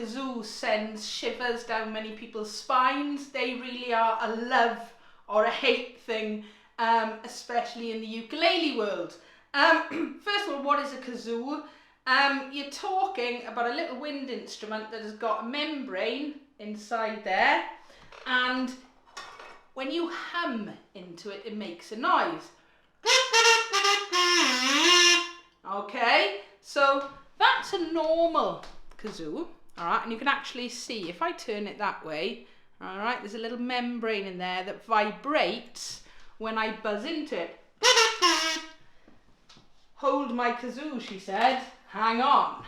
kazoo sends shivers down many people's spines. They really are a love or a hate thing, especially in the ukulele world. First of all, what is a kazoo? You're talking about a little wind instrument that has got a membrane inside there, and when you hum into it, it makes a noise. Okay, so that's a normal kazoo, all right, and you can actually see if I turn it that way, all right, there's a little membrane in there that vibrates when I buzz into it. Hold my kazoo, she said, hang on.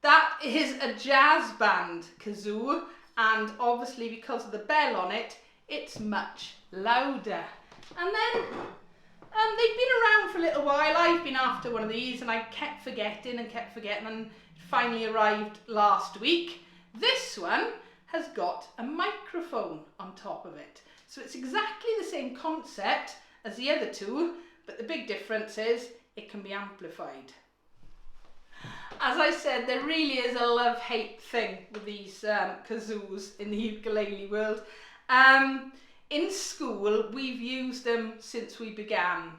That is a jazz band kazoo, and obviously because of the bell on it, it's much louder. And then they've been around for a little while. I've been after one of these and I kept forgetting and it finally arrived last week. This one has got a microphone on top of it. So it's exactly the same concept as the other two, but the big difference is it can be amplified. As I said, there really is a love-hate thing with these kazoos in the ukulele world. In school, we've used them since we began.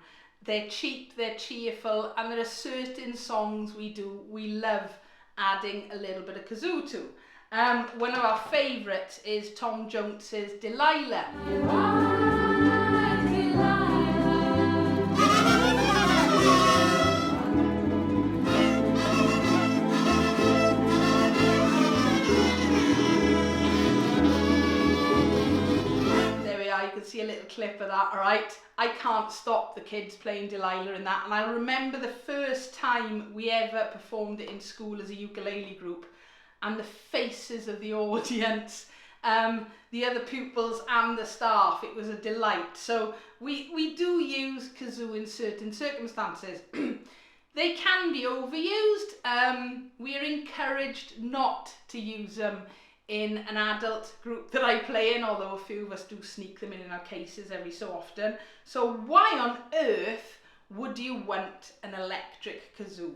They're cheap, they're cheerful, and there are certain songs we love adding a little bit of kazoo to. One of our favourites is Tom Jones's Delilah. See a little clip of that, all right? I can't stop the kids playing Delilah in that, and I remember the first time we ever performed it in school as a ukulele group, and the faces of the audience, the other pupils and the staff, it was a delight. So we do use kazoo in certain circumstances. They can be overused. We are encouraged not to use them in an adult group that I play in, although a few of us do sneak them in our cases every so often. So why on earth would you want an electric kazoo?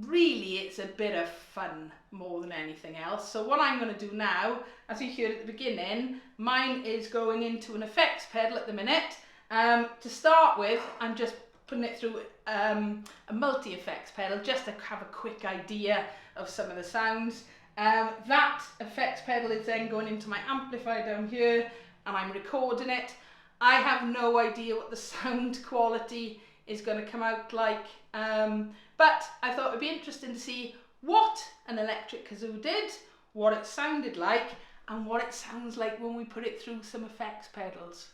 Really, it's a bit of fun more than anything else. So what I'm going to do now, as you heard at the beginning, mine is going into an effects pedal at the minute. To start with, I'm just putting it through a multi-effects pedal just to have a quick idea of some of the sounds. That effects pedal is then going into my amplifier down here, and I'm recording it. I have no idea what the sound quality is going to come out like, but I thought it'd be interesting to see what an electric kazoo did, what it sounded like, and what it sounds like when we put it through some effects pedals.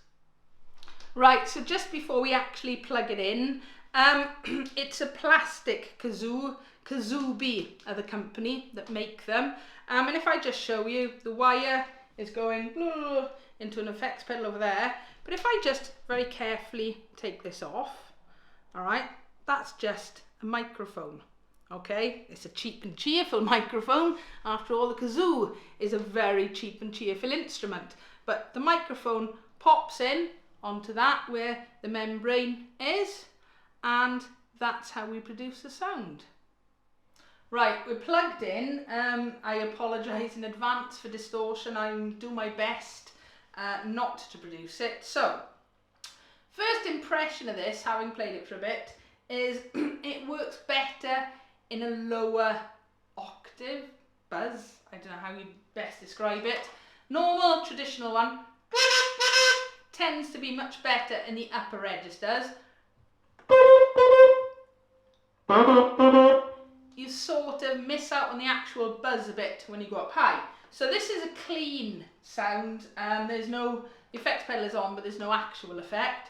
Right, so just before we actually plug it in, it's a plastic kazoo. Kazoobie are the company that make them. And if I just show you, the wire is going into an effects pedal over there. But if I just very carefully take this off, all right, that's just a microphone. Okay, it's a cheap and cheerful microphone. After all, the kazoo is a very cheap and cheerful instrument. But the microphone pops in onto that where the membrane is, and that's how we produce the sound. Right, we're plugged in. I apologise in advance for distortion. I'll do my best not to produce it. So, first impression of this, having played it for a bit, is it works better in a lower octave buzz. I don't know how you best describe it. Normal, traditional one tends to be much better in the upper registers. You sort of miss out on the actual buzz a bit when you go up high. So this is a clean sound, and there's no effects pedal is on, but there's no actual effect.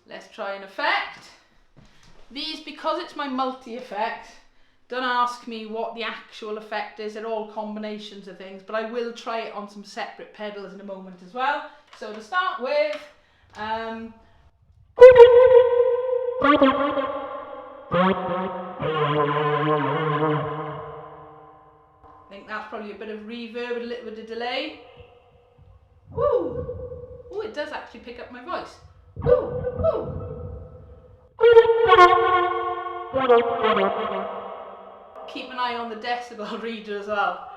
Let's try an effect. These, because it's my multi-effect, don't ask me what the actual effect is. They're all combinations of things, but I will try it on some separate pedals in a moment as well. So to start with, think that's probably a bit of reverb, a little bit of delay. Woo! Oh, it does actually pick up my voice. Woo! Woo! Keep an eye on the decibel reader as well.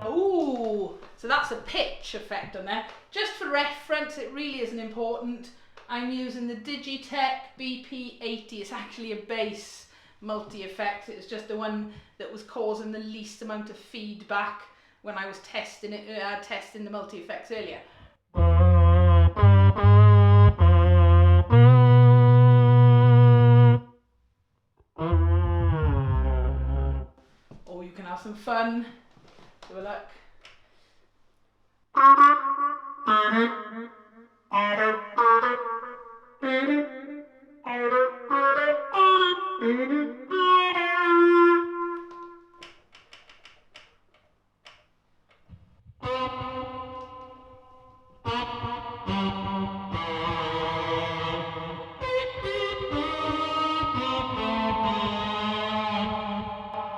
Ooh, so that's a pitch effect on there. Just for reference, it really isn't important. I'm using the Digitech BP80. It's actually a bass multi-effect. It's just the one that was causing the least amount of feedback when I was testing it, testing the multi-effects earlier. Or you can have some fun. Have a look.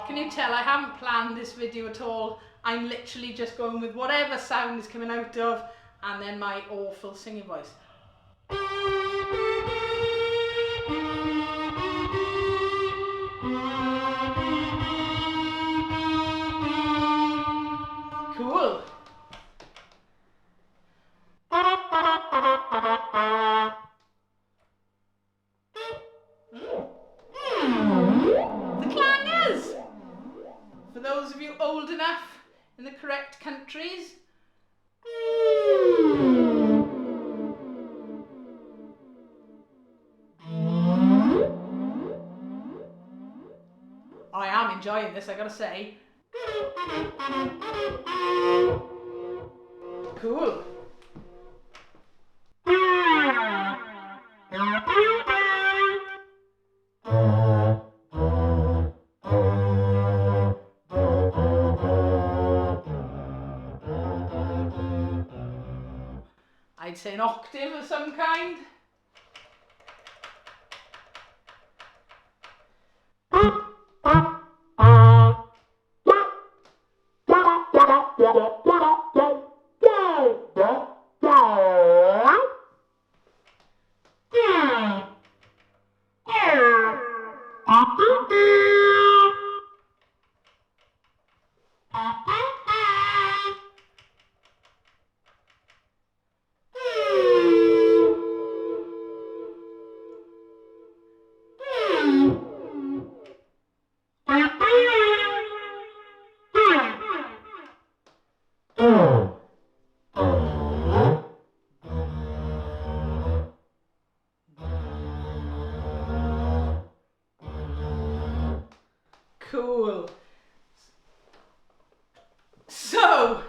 Can you tell I haven't planned this video at all? I'm literally just going with whatever sound is coming out of, and then my awful singing voice. Cool. The clangers! For those of you old enough in the correct countries. I am enjoying this, I gotta say. Cool. I'd say an octave of some kind. Cool. So,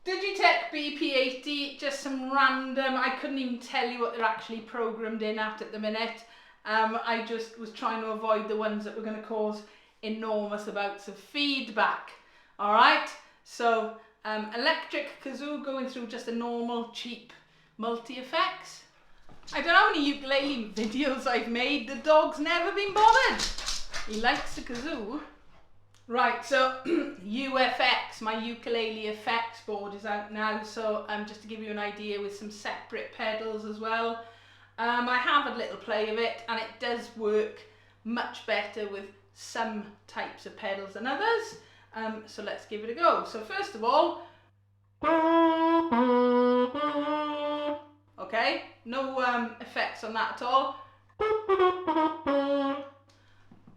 Digitech BP80, just some random, I couldn't even tell you what they're actually programmed in at the minute. I just was trying to avoid the ones that were going to cause enormous amounts of feedback. Alright, so electric kazoo going through just a normal cheap multi-effects. I don't know how many ukulele videos I've made, the dog's never been bothered. He likes the kazoo. Right, so UFX, my ukulele effects board is out now, so just to give you an idea with some separate pedals as well. I have a little play of it, and it does work much better with some types of pedals than others. So let's give it a go. So first of all, okay, no effects on that at all.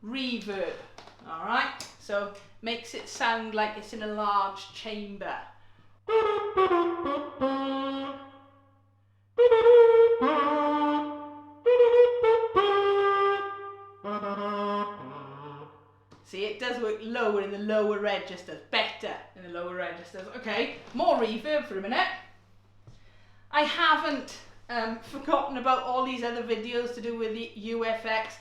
Reverb, all right, so makes it sound like it's in a large chamber. See, it does work lower in the lower registers, better in the lower registers. Okay, more reverb for a minute. I haven't forgotten about all these other videos to do with the UFX.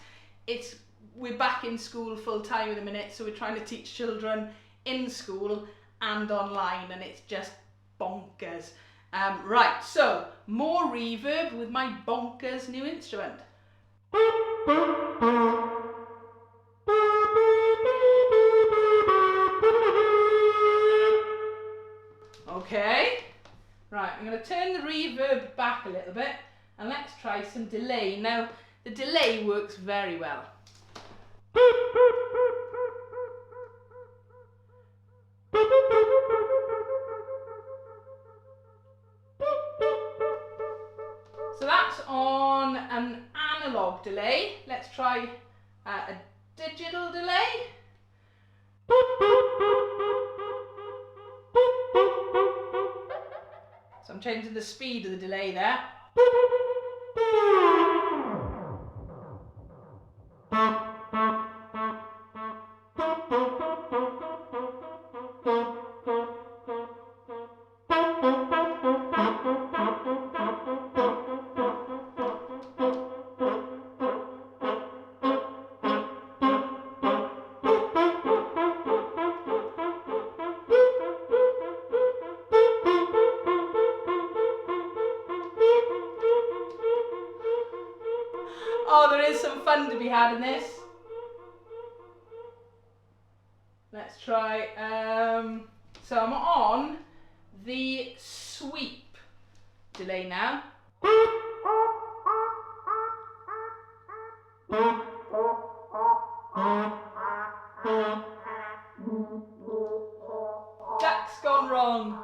We're back in school full time in a minute, so we're trying to teach children in school and online, and it's just bonkers. Right, so more reverb with my bonkers new instrument. Okay, right, I'm going to turn the reverb back a little bit and let's try some delay. Now, the delay works very well. So that's on an analog delay. Let's try a digital delay. So I'm changing the speed of the delay there. Oh, there is some fun to be had in this. Let's try, so I'm on the sweep delay now. That's gone wrong.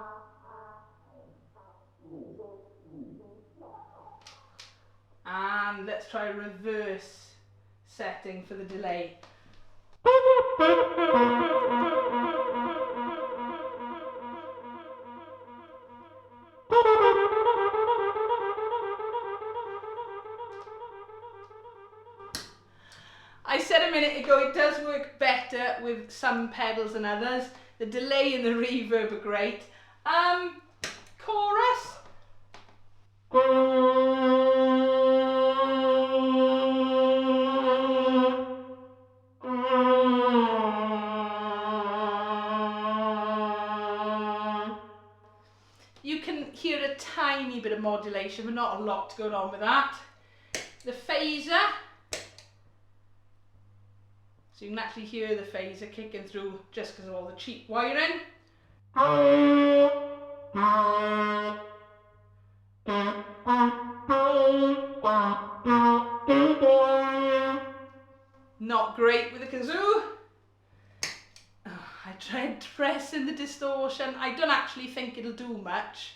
And let's try reverse setting for the delay. I said a minute ago it does work better with some pedals than others. The delay and the reverb are great. Chorus. You can hear a tiny bit of modulation, but not a lot going on with that. The phaser. So you can actually hear the phaser kicking through just because of all the cheap wiring. Not great with the kazoo. Oh, I tried pressing the distortion. I don't actually think it'll do much.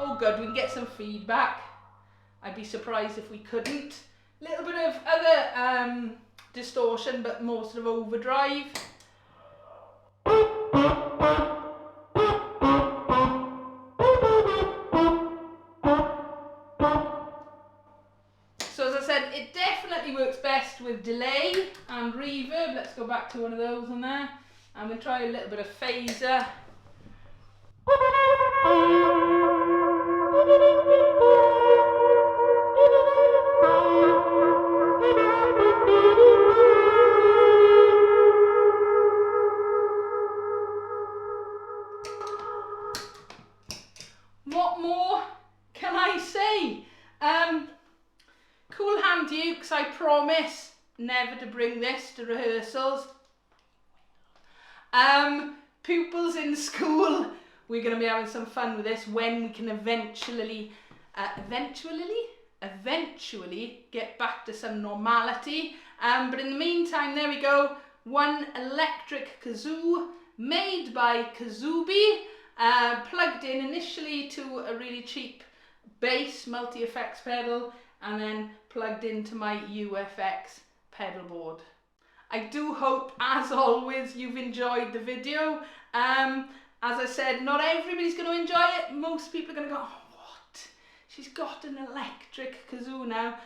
Oh good, we can get some feedback. I'd be surprised if we couldn't. Little bit of other distortion, but more sort of overdrive. So as I said, it definitely works best with delay and reverb. Let's go back to one of those in there. And we'll try a little bit of phaser. What more can I say? Cool hand ukes, I promise never to bring this to rehearsals. Pupils in school, we're going to be having some fun with this when we can eventually get back to some normality. But in the meantime, there we go. One electric kazoo made by Kazoobie, plugged in initially to a really cheap bass multi-effects pedal and then plugged into my UFX pedal board. I do hope, as always, you've enjoyed the video. As I said, not everybody's going to enjoy it. Most people are going to go, oh, what? She's got an electric kazoo now.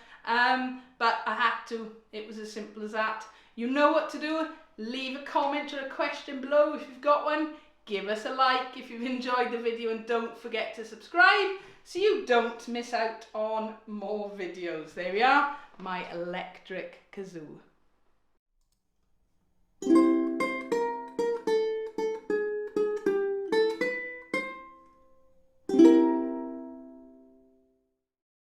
But I had to. It was as simple as that. You know what to do. Leave a comment or a question below if you've got one. Give us a like if you've enjoyed the video and don't forget to subscribe. so you don't miss out on more videos. There we are, my electric kazoo.